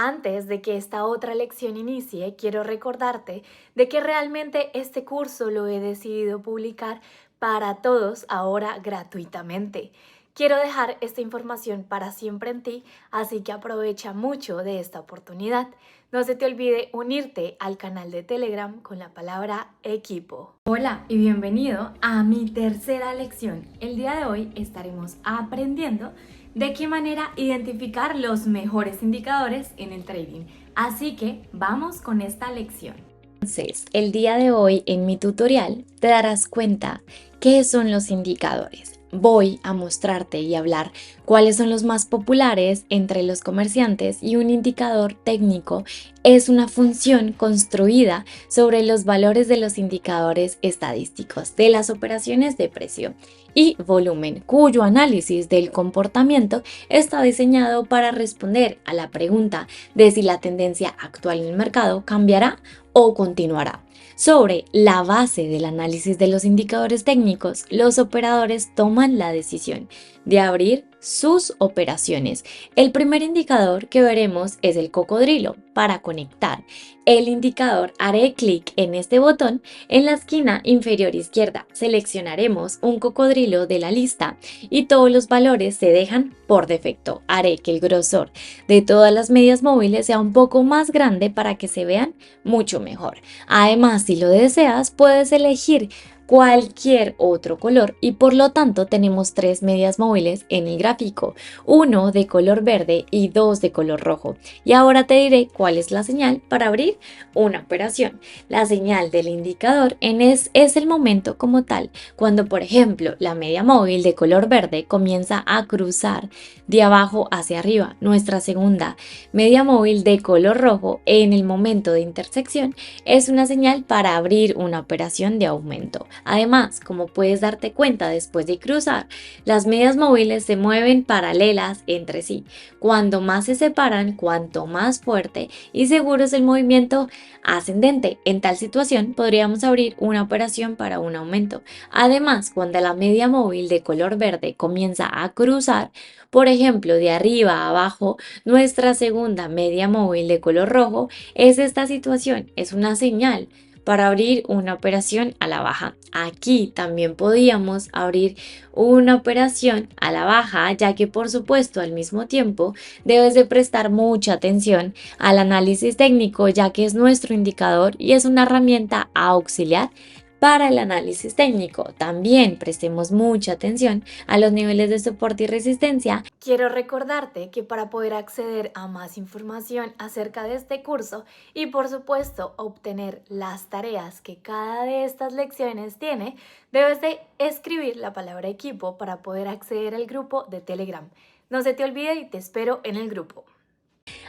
Antes de que esta otra lección inicie, quiero recordarte de que realmente este curso lo he decidido publicar para todos ahora gratuitamente. Quiero dejar esta información para siempre en ti, así que aprovecha mucho de esta oportunidad. No se te olvide unirte al canal de Telegram con la palabra equipo. Hola y bienvenido a mi tercera lección. El día de hoy estaremos aprendiendo de qué manera identificar los mejores indicadores en el trading. Así que vamos con esta lección. Entonces, el día de hoy en mi tutorial te darás cuenta qué son los indicadores. Voy a mostrarte y hablar cuáles son los más populares entre los comerciantes, y un indicador técnico es una función construida sobre los valores de los indicadores estadísticos de las operaciones de precio y volumen, cuyo análisis del comportamiento está diseñado para responder a la pregunta de si la tendencia actual en el mercado cambiará o continuará. Sobre la base del análisis de los indicadores técnicos, los operadores toman la decisión de abrir sus operaciones. El primer indicador que veremos es el cocodrilo. Para conectar el indicador, haré clic en este botón en la esquina inferior izquierda. Seleccionaremos un cocodrilo de la lista y todos los valores se dejan por defecto. Haré que el grosor de todas las medias móviles sea un poco más grande para que se vean mucho mejor. Además, si lo deseas, puedes elegir cualquier otro color y por lo tanto tenemos tres medias móviles en el gráfico, uno de color verde y dos de color rojo. Y ahora te diré cuál es la señal para abrir una operación. La señal del indicador es el momento como tal, cuando por ejemplo la media móvil de color verde comienza a cruzar de abajo hacia arriba. Nuestra segunda media móvil de color rojo en el momento de intersección es una señal para abrir una operación de aumento. Además, como puedes darte cuenta, después de cruzar, las medias móviles se mueven paralelas entre sí. Cuando más se separan, cuanto más fuerte y seguro es el movimiento ascendente. En tal situación, podríamos abrir una operación para un aumento. Además, cuando la media móvil de color verde comienza a cruzar, por ejemplo, de arriba a abajo, nuestra segunda media móvil de color rojo, esta situación es una señal para abrir una operación a la baja. Aquí también podíamos abrir una operación a la baja, ya que por supuesto al mismo tiempo debes de prestar mucha atención al análisis técnico, ya que es nuestro indicador y es una herramienta auxiliar para el análisis técnico. También prestemos mucha atención a los niveles de soporte y resistencia. Quiero recordarte que para poder acceder a más información acerca de este curso y por supuesto obtener las tareas que cada de estas lecciones tiene, debes de escribir la palabra equipo para poder acceder al grupo de Telegram. No se te olvide y te espero en el grupo.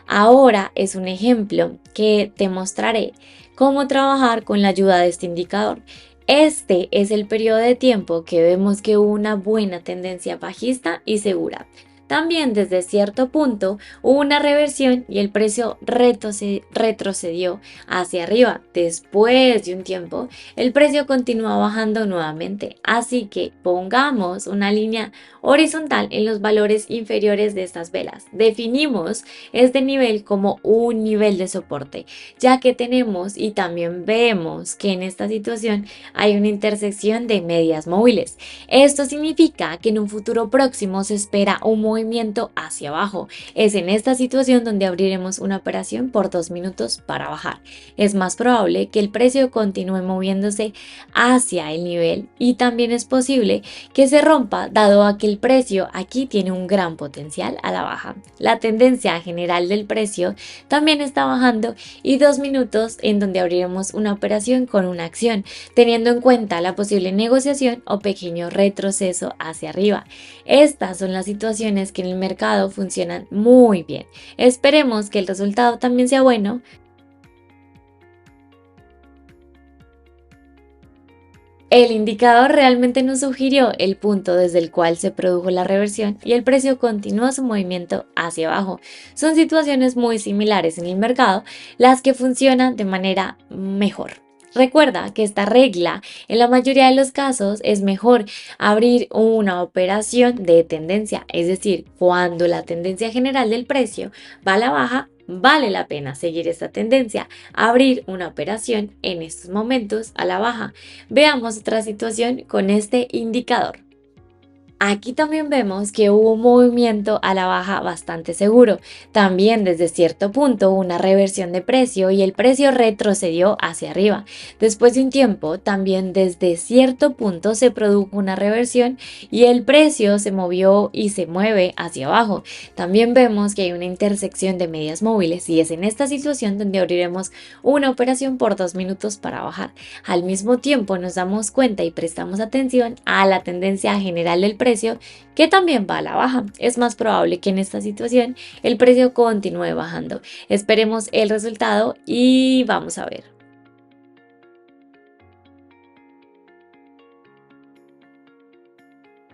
Ahora es un ejemplo que te mostraré cómo trabajar con la ayuda de este indicador. Este es el periodo de tiempo que vemos que hubo una buena tendencia bajista y segura. También desde cierto punto hubo una reversión y el precio retrocedió hacia arriba. Después de un tiempo, el precio continúa bajando nuevamente. Así que pongamos una línea horizontal en los valores inferiores de estas velas. Definimos este nivel como un nivel de soporte, ya que tenemos y también vemos que en esta situación hay una intersección de medias móviles. Esto significa que en un futuro próximo se espera un movimiento hacia abajo. Es en esta situación donde abriremos una operación por 2 minutos para bajar. Es más probable que el precio continúe moviéndose hacia el nivel y también es posible que se rompa, dado a que el precio aquí tiene un gran potencial a la baja. La tendencia general del precio también está bajando y 2 minutos en donde abriremos una operación con una acción, teniendo en cuenta la posible negociación o pequeño retroceso hacia arriba. Estas son las situaciones que en el mercado funcionan muy bien. Esperemos que el resultado también sea bueno. El indicador realmente nos sugirió el punto desde el cual se produjo la reversión y el precio continúa su movimiento hacia abajo. Son situaciones muy similares en el mercado, las que funcionan de manera mejor. Recuerda que esta regla en la mayoría de los casos es mejor abrir una operación de tendencia, es decir, cuando la tendencia general del precio va a la baja, Vale la pena seguir esta tendencia, abrir una operación en estos momentos a la baja. Veamos otra situación con este indicador. Aquí también vemos que hubo un movimiento a la baja bastante seguro. También desde cierto punto una reversión de precio y el precio retrocedió hacia arriba. Después de un tiempo, también desde cierto punto se produjo una reversión y el precio se movió y se mueve hacia abajo. También vemos que hay una intersección de medias móviles y es en esta situación donde abriremos una operación por 2 minutos para bajar. Al mismo tiempo nos damos cuenta y prestamos atención a la tendencia general del precio que también va a la baja. Es más probable que en esta situación el precio continúe bajando. Esperemos el resultado y vamos a ver.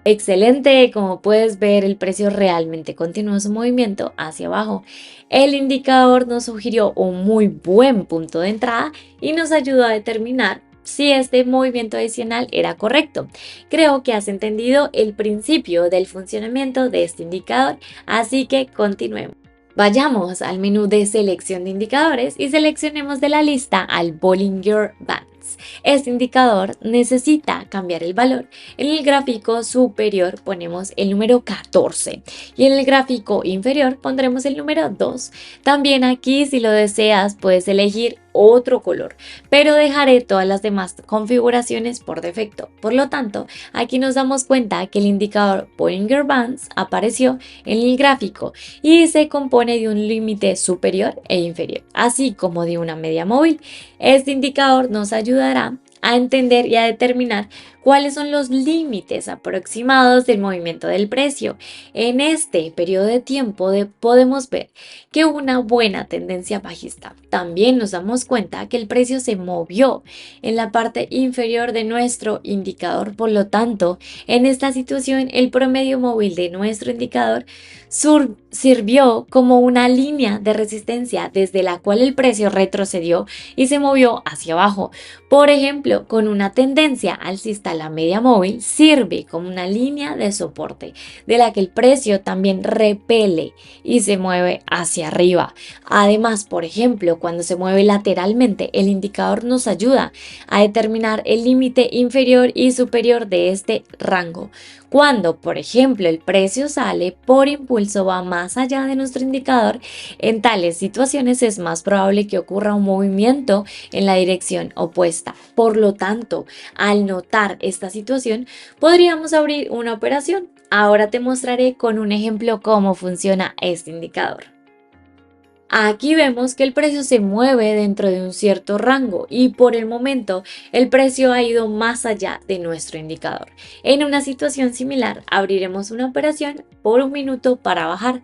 Excelente, como puedes ver, el precio realmente continuó su movimiento hacia abajo. El indicador nos sugirió un muy buen punto de entrada y nos ayudó a determinar si este movimiento adicional era correcto. Creo que has entendido el principio del funcionamiento de este indicador, así que continuemos. Vayamos al menú de selección de indicadores y seleccionemos de la lista al Bollinger Bands. Este indicador necesita cambiar el valor. En el gráfico superior ponemos el número 14 y en el gráfico inferior pondremos el número 2. También aquí, si lo deseas, puedes elegir otro color, pero dejaré todas las demás configuraciones por defecto. Por lo tanto, aquí nos damos cuenta que el indicador Bollinger Bands apareció en el gráfico y se compone de un límite superior e inferior, así como de una media móvil. Este indicador nos ayudará a entender y a determinar cuáles son los límites aproximados del movimiento del precio. En este periodo de tiempo podemos ver que hubo una buena tendencia bajista. También nos damos cuenta que el precio se movió en la parte inferior de nuestro indicador. Por lo tanto, en esta situación, el promedio móvil de nuestro indicador sirvió como una línea de resistencia desde la cual el precio retrocedió y se movió hacia abajo. Por ejemplo, con una tendencia alcista, la media móvil sirve como una línea de soporte de la que el precio también repele y se mueve hacia arriba. Además, por ejemplo, cuando se mueve lateralmente, el indicador nos ayuda a determinar el límite inferior y superior de este rango. Cuando, por ejemplo, el precio sale por impulso, va más allá de nuestro indicador, en tales situaciones es más probable que ocurra un movimiento en la dirección opuesta. Por lo tanto, al notar esta situación, podríamos abrir una operación. Ahora te mostraré con un ejemplo cómo funciona este indicador. Aquí vemos que el precio se mueve dentro de un cierto rango y por el momento el precio ha ido más allá de nuestro indicador. En una situación similar abriremos una operación por 1 minuto para bajar,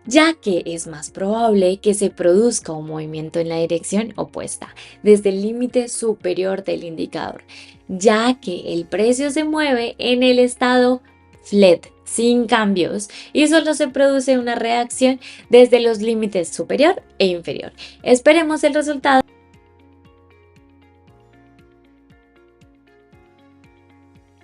ya que es más probable que se produzca un movimiento en la dirección opuesta desde el límite superior del indicador, ya que el precio se mueve en el estado flat, sin cambios, y solo se produce una reacción desde los límites superior e inferior. Esperemos el resultado.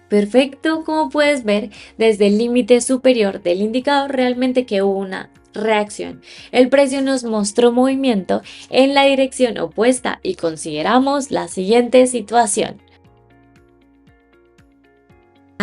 Perfecto, como puedes ver, desde el límite superior del indicador realmente que hubo una reacción. El precio nos mostró movimiento en la dirección opuesta y consideramos la siguiente situación.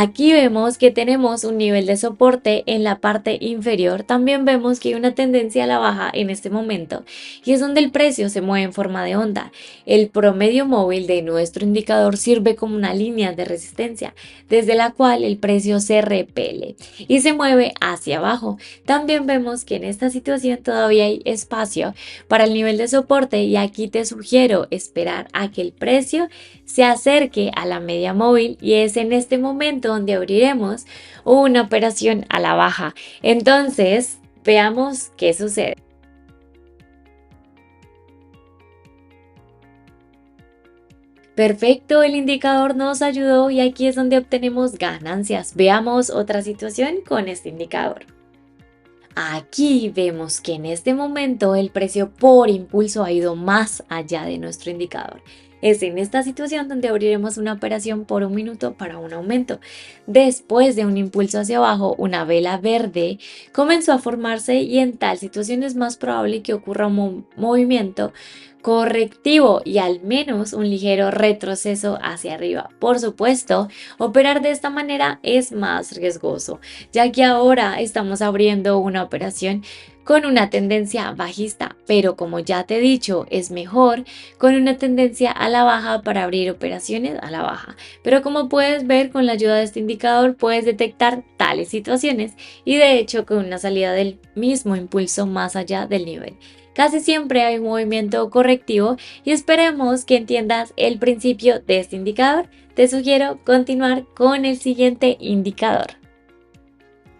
Aquí vemos que tenemos un nivel de soporte en la parte inferior. También vemos que hay una tendencia a la baja en este momento y es donde el precio se mueve en forma de onda. El promedio móvil de nuestro indicador sirve como una línea de resistencia desde la cual el precio se repele y se mueve hacia abajo. También vemos que en esta situación todavía hay espacio para el nivel de soporte y aquí te sugiero esperar a que el precio se acerque a la media móvil y es en este momento donde abriremos una operación a la baja. Entonces, veamos qué sucede. Perfecto, el indicador nos ayudó y aquí es donde obtenemos ganancias. Veamos otra situación con este indicador. Aquí vemos que en este momento el precio por impulso ha ido más allá de nuestro indicador. Es en esta situación donde abriremos una operación por 1 minuto para un aumento. Después de un impulso hacia abajo, una vela verde comenzó a formarse y en tal situación es más probable que ocurra un movimiento correctivo y al menos un ligero retroceso hacia arriba. Por supuesto, operar de esta manera es más riesgoso, ya que ahora estamos abriendo una operación con una tendencia bajista, pero como ya te he dicho, es mejor con una tendencia a la baja para abrir operaciones a la baja. Pero como puedes ver, con la ayuda de este indicador puedes detectar tales situaciones y de hecho con una salida del mismo impulso más allá del nivel. Casi siempre hay un movimiento correctivo y esperemos que entiendas el principio de este indicador. Te sugiero continuar con el siguiente indicador.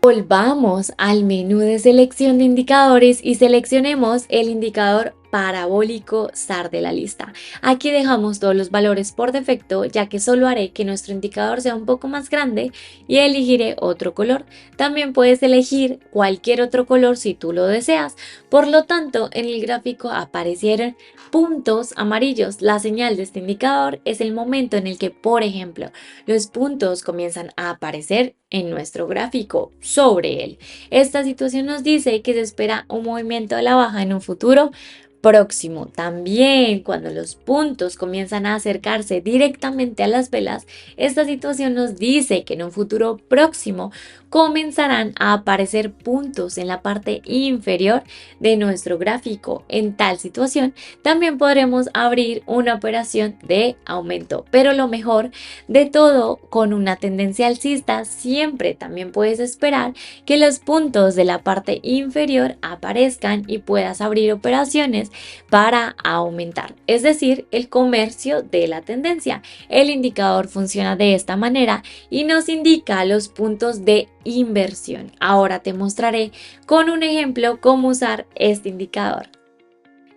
Volvamos al menú de selección de indicadores y seleccionemos el indicador parabólico SAR de la lista. Aquí dejamos todos los valores por defecto, ya que solo haré que nuestro indicador sea un poco más grande y elegiré otro color. También puedes elegir cualquier otro color si tú lo deseas. Por lo tanto, en el gráfico aparecieron puntos amarillos. La señal de este indicador es el momento en el que, por ejemplo, los puntos comienzan a aparecer en nuestro gráfico sobre él. Esta situación nos dice que se espera un movimiento a la baja en un futuro próximo. También cuando los puntos comienzan a acercarse directamente a las velas, esta situación nos dice que en un futuro próximo comenzarán a aparecer puntos en la parte inferior de nuestro gráfico. En tal situación también podremos abrir una operación de aumento, pero lo mejor de todo, con una tendencia alcista siempre también puedes esperar que los puntos de la parte inferior aparezcan y puedas abrir operaciones para aumentar, es decir, el comercio de la tendencia. El indicador funciona de esta manera y nos indica los puntos de inversión. Ahora te mostraré con un ejemplo cómo usar este indicador.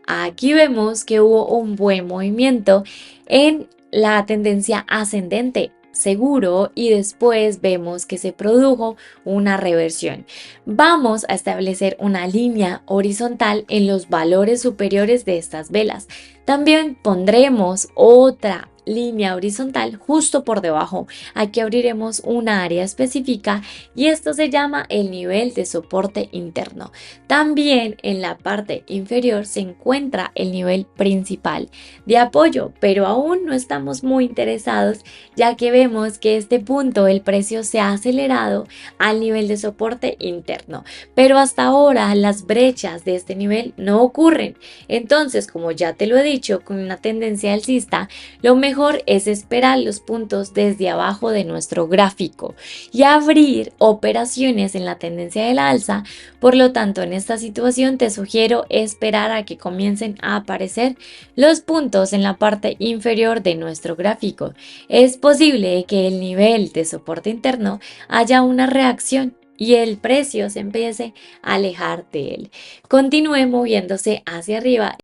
Aquí vemos que hubo un buen movimiento en la tendencia ascendente seguro y después vemos que se produjo una reversión. Vamos a establecer una línea horizontal en los valores superiores de estas velas. También pondremos otra línea horizontal justo por debajo. Aquí abriremos una área específica y esto se llama el nivel de soporte interno. También en la parte inferior se encuentra el nivel principal de apoyo, pero aún no estamos muy interesados, ya que vemos que este punto el precio se ha acelerado al nivel de soporte interno, pero hasta ahora las brechas de este nivel no ocurren. Entonces, como ya te lo he dicho, con una tendencia alcista, lo mejor es esperar los puntos desde abajo de nuestro gráfico y abrir operaciones en la tendencia del alza. Por lo tanto, en esta situación te sugiero esperar a que comiencen a aparecer los puntos en la parte inferior de nuestro gráfico. Es posible que el nivel de soporte interno haya una reacción y el precio se empiece a alejar de él. Continúe moviéndose hacia arriba.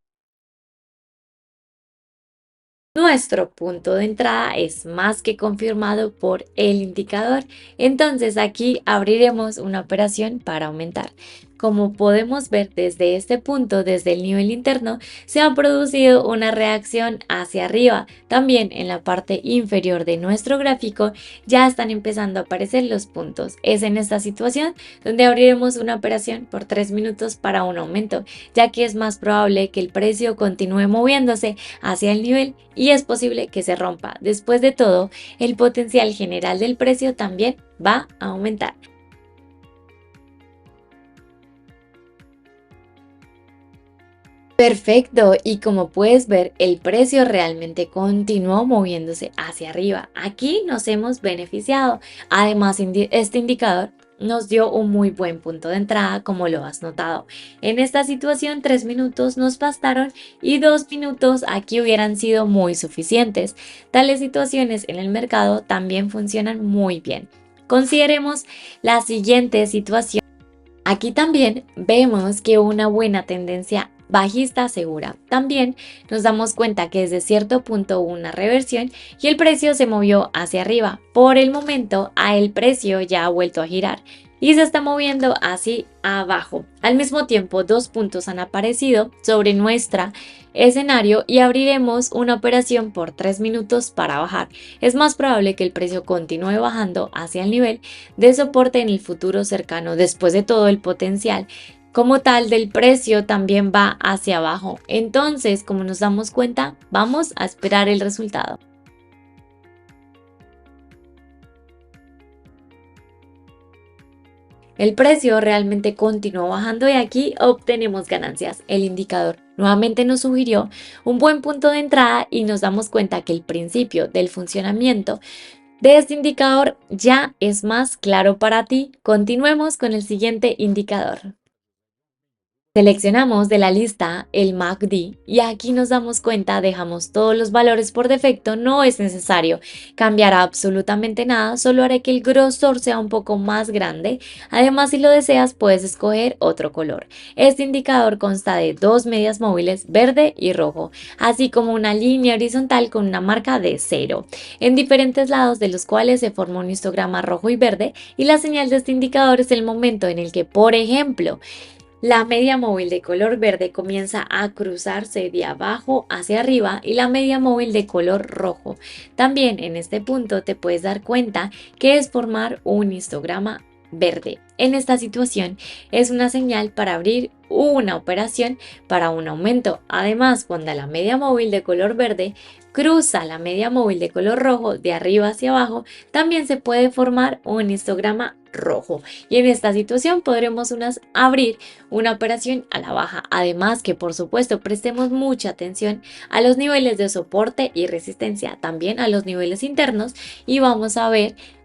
Nuestro punto de entrada es más que confirmado por el indicador, entonces aquí abriremos una operación para aumentar. Como podemos ver desde este punto, desde el nivel interno, se ha producido una reacción hacia arriba. También en la parte inferior de nuestro gráfico ya están empezando a aparecer los puntos. Es en esta situación donde abriremos una operación por 3 minutos para un aumento, ya que es más probable que el precio continúe moviéndose hacia el nivel y es posible que se rompa. Después de todo, el potencial general del precio también va a aumentar. Perfecto, y como puedes ver, el precio realmente continuó moviéndose hacia arriba. Aquí nos hemos beneficiado. Además, este indicador nos dio un muy buen punto de entrada, como lo has notado. En esta situación, 3 minutos nos bastaron y 2 minutos aquí hubieran sido muy suficientes. Tales situaciones en el mercado también funcionan muy bien. Consideremos la siguiente situación. Aquí también vemos que una buena tendencia bajista segura. También nos damos cuenta que desde cierto punto hubo una reversión y el precio se movió hacia arriba. Por el momento, el precio ya ha vuelto a girar y se está moviendo así abajo. Al mismo tiempo, dos puntos han aparecido sobre nuestra escenario y abriremos una operación por 3 minutos para bajar. Es más probable que el precio continúe bajando hacia el nivel de soporte en el futuro cercano. Después de todo, el potencial como tal del precio también va hacia abajo. Entonces, como nos damos cuenta, vamos a esperar el resultado. El precio realmente continuó bajando y aquí obtenemos ganancias. El indicador nuevamente nos sugirió un buen punto de entrada y nos damos cuenta que el principio del funcionamiento de este indicador ya es más claro para ti. Continuemos con el siguiente indicador. Seleccionamos de la lista el MACD y aquí nos damos cuenta, dejamos todos los valores por defecto, no es necesario cambiar absolutamente nada, solo haré que el grosor sea un poco más grande. Además, si lo deseas, puedes escoger otro color. Este indicador consta de dos medias móviles, verde y rojo, así como una línea horizontal con una marca de 0, en diferentes lados de los cuales se forma un histograma rojo y verde, y la señal de este indicador es el momento en el que, por ejemplo, la media móvil de color verde comienza a cruzarse de abajo hacia arriba y la media móvil de color rojo. También en este punto te puedes dar cuenta que es formar un histograma verde. En esta situación es una señal para abrir una operación para un aumento. Además, cuando la media móvil de color verde cruza la media móvil de color rojo de arriba hacia abajo, también se puede formar un histograma rojo. Y en esta situación podremos abrir una operación a la baja. Además que por supuesto prestemos mucha atención a los niveles de soporte y resistencia, también a los niveles internos, y vamos a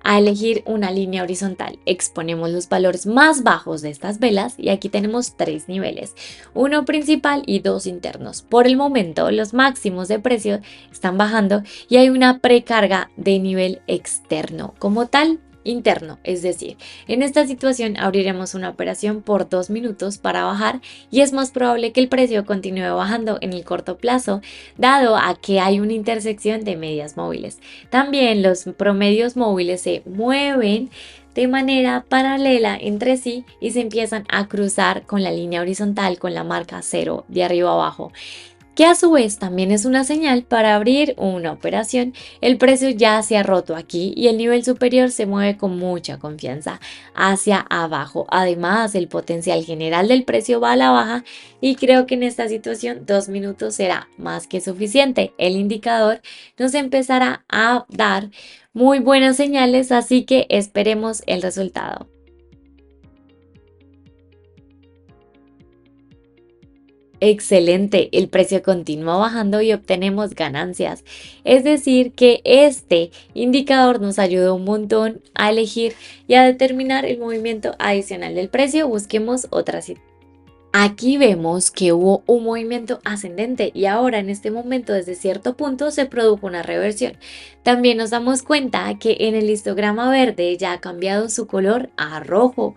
elegir una línea horizontal. Exponemos los valores más bajos de estas velas y aquí tenemos tres niveles, uno principal y dos internos. Por el momento los máximos de precio están bajando y hay una precarga de nivel externo como tal interno, es decir, en esta situación abriremos una operación por 2 minutos para bajar y es más probable que el precio continúe bajando en el corto plazo, dado a que hay una intersección de medias móviles. También los promedios móviles se mueven de manera paralela entre sí y se empiezan a cruzar con la línea horizontal con la marca 0 de arriba abajo, que a su vez también es una señal para abrir una operación. El precio ya se ha roto aquí y el nivel superior se mueve con mucha confianza hacia abajo. Además, el potencial general del precio va a la baja y creo que en esta situación 2 minutos será más que suficiente. El indicador nos empezará a dar muy buenas señales, así que esperemos el resultado. Excelente, el precio continúa bajando y obtenemos ganancias. Es decir, que este indicador nos ayuda un montón a elegir y a determinar el movimiento adicional del precio. Busquemos otra situación. Aquí vemos que hubo un movimiento ascendente y ahora en este momento desde cierto punto se produjo una reversión. También nos damos cuenta que en el histograma verde ya ha cambiado su color a rojo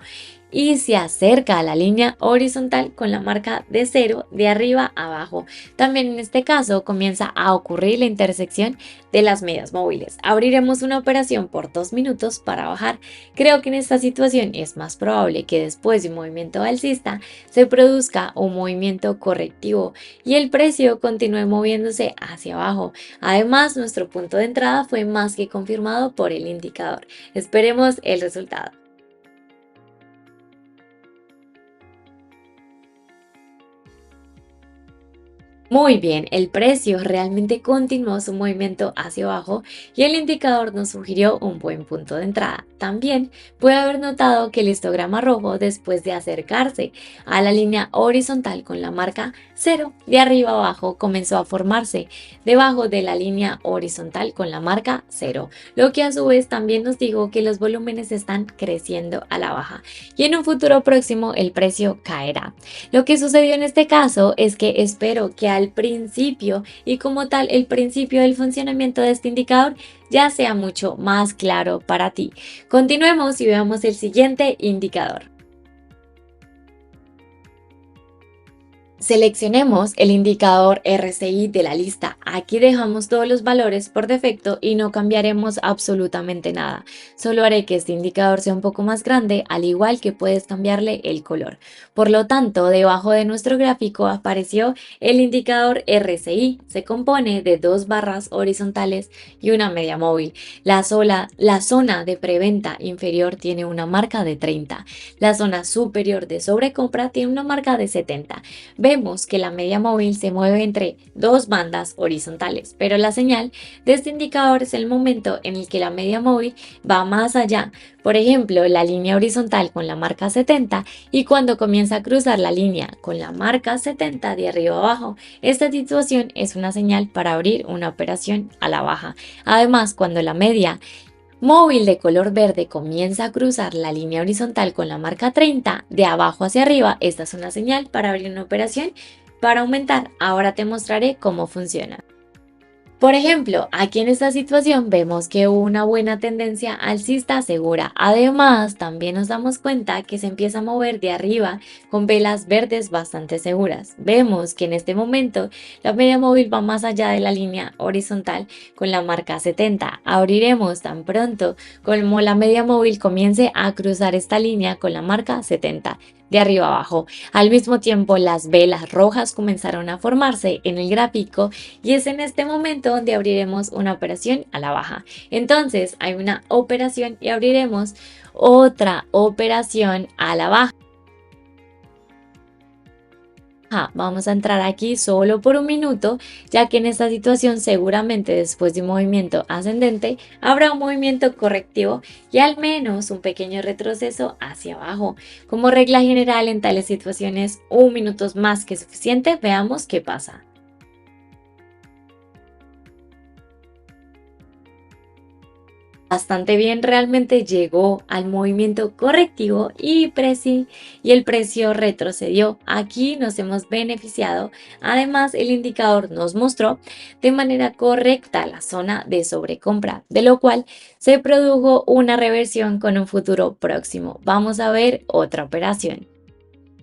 y se acerca a la línea horizontal con la marca de 0 de arriba a abajo. También en este caso comienza a ocurrir la intersección de las medias móviles. Abriremos una operación por 2 minutos para bajar. Creo que en esta situación es más probable que después de un movimiento alcista se produzca un movimiento correctivo y el precio continúe moviéndose hacia abajo. Además, nuestro punto de entrada fue más que confirmado por el indicador. Esperemos el resultado. Muy bien, el precio realmente continuó su movimiento hacia abajo y el indicador nos sugirió un buen punto de entrada. También puede haber notado que el histograma rojo, después de acercarse a la línea horizontal con la marca 0 de arriba abajo, comenzó a formarse debajo de la línea horizontal con la marca 0, lo que a su vez también nos dijo que los volúmenes están creciendo a la baja y en un futuro próximo el precio caerá. Lo que sucedió en este caso es que espero que al principio y como tal el principio del funcionamiento de este indicador ya sea mucho más claro para ti. Continuemos y veamos el siguiente indicador. Seleccionemos el indicador RSI de la lista. Aquí dejamos todos los valores por defecto y no cambiaremos absolutamente nada. Solo haré que este indicador sea un poco más grande, al igual que puedes cambiarle el color. Por lo tanto, debajo de nuestro gráfico apareció el indicador RSI. Se compone de dos barras horizontales y una media móvil. La zona de preventa inferior tiene una marca de 30. La zona superior de sobrecompra tiene una marca de 70. Vemos que la media móvil se mueve entre dos bandas horizontales, pero la señal de este indicador es el momento en el que la media móvil va más allá. Por ejemplo, la línea horizontal con la marca 70 y cuando comienza a cruzar la línea con la marca 70 de arriba a abajo. Esta situación es una señal para abrir una operación a la baja. Además, cuando la media móvil de color verde comienza a cruzar la línea horizontal con la marca 30 de abajo hacia arriba. Esta es una señal para abrir una operación para aumentar. Ahora te mostraré cómo funciona. Por ejemplo, aquí en esta situación vemos que hubo una buena tendencia alcista segura. Además, también nos damos cuenta que se empieza a mover de arriba con velas verdes bastante seguras. Vemos que en este momento la media móvil va más allá de la línea horizontal con la marca 70. Abriremos tan pronto como la media móvil comience a cruzar esta línea con la marca 70 de arriba abajo. Al mismo tiempo, las velas rojas comenzaron a formarse en el gráfico y es en este momento donde abriremos una operación a la baja. Entonces hay una operación y abriremos otra operación a la baja. Vamos a entrar aquí solo por un minuto, ya que en esta situación seguramente después de un movimiento ascendente habrá un movimiento correctivo y al menos un pequeño retroceso hacia abajo. Como regla general en tales situaciones, un minuto es más que suficiente. Veamos qué pasa. Bastante bien, realmente llegó al movimiento correctivo y el precio retrocedió. Aquí nos hemos beneficiado. Además, el indicador nos mostró de manera correcta la zona de sobrecompra, de lo cual se produjo una reversión con un futuro próximo. Vamos a ver otra operación.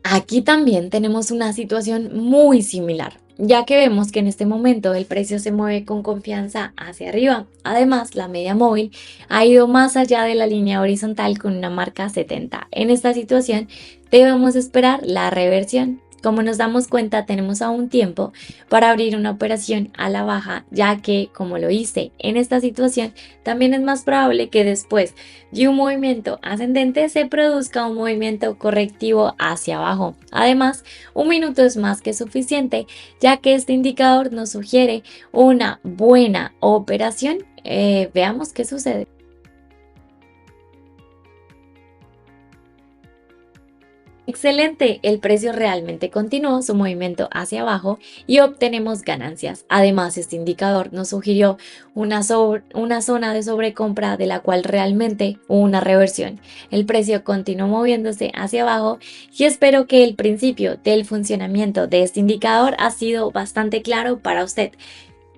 Aquí también tenemos una situación muy similar, ya que vemos que en este momento el precio se mueve con confianza hacia arriba. Además, la media móvil ha ido más allá de la línea horizontal con una marca 70. En esta situación debemos esperar la reversión. Como nos damos cuenta, tenemos aún tiempo para abrir una operación a la baja, ya que, como lo hice en esta situación, también es más probable que después de un movimiento ascendente se produzca un movimiento correctivo hacia abajo. Además, un minuto es más que suficiente, ya que este indicador nos sugiere una buena operación. Veamos qué sucede. Excelente, el precio realmente continuó su movimiento hacia abajo y obtenemos ganancias. Además, este indicador nos sugirió una zona de sobrecompra de la cual realmente hubo una reversión. El precio continuó moviéndose hacia abajo y espero que el principio del funcionamiento de este indicador ha sido bastante claro para usted.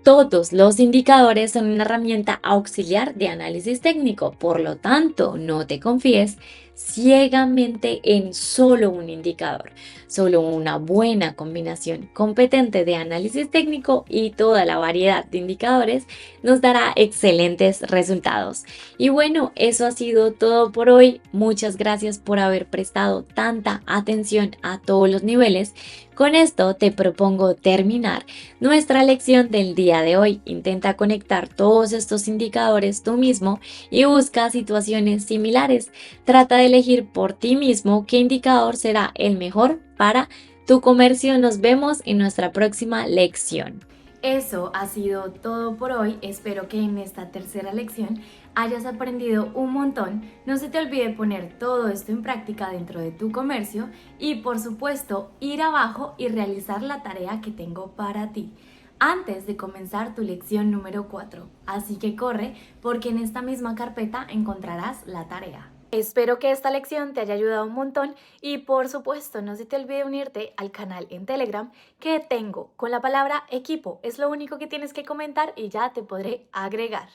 Todos los indicadores son una herramienta auxiliar de análisis técnico, por lo tanto, no te confíes ciegamente en solo un indicador. Solo una buena combinación competente de análisis técnico y toda la variedad de indicadores nos dará excelentes resultados. Y bueno, eso ha sido todo por hoy. Muchas gracias por haber prestado tanta atención a todos los niveles. Con esto te propongo terminar nuestra lección del día de hoy. Intenta conectar todos estos indicadores tú mismo y busca situaciones similares. Trata de elegir por ti mismo qué indicador será el mejor para tu comercio. Nos vemos en nuestra próxima lección. Eso ha sido todo por hoy. Espero que en esta tercera lección hayas aprendido un montón. No se te olvide poner todo esto en práctica dentro de tu comercio y por supuesto ir abajo y realizar la tarea que tengo para ti antes de comenzar tu lección número 4. Así que corre porque en esta misma carpeta encontrarás la tarea. Espero que esta lección te haya ayudado un montón y por supuesto no se te olvide unirte al canal en Telegram que tengo con la palabra equipo. Es lo único que tienes que comentar y ya te podré agregar.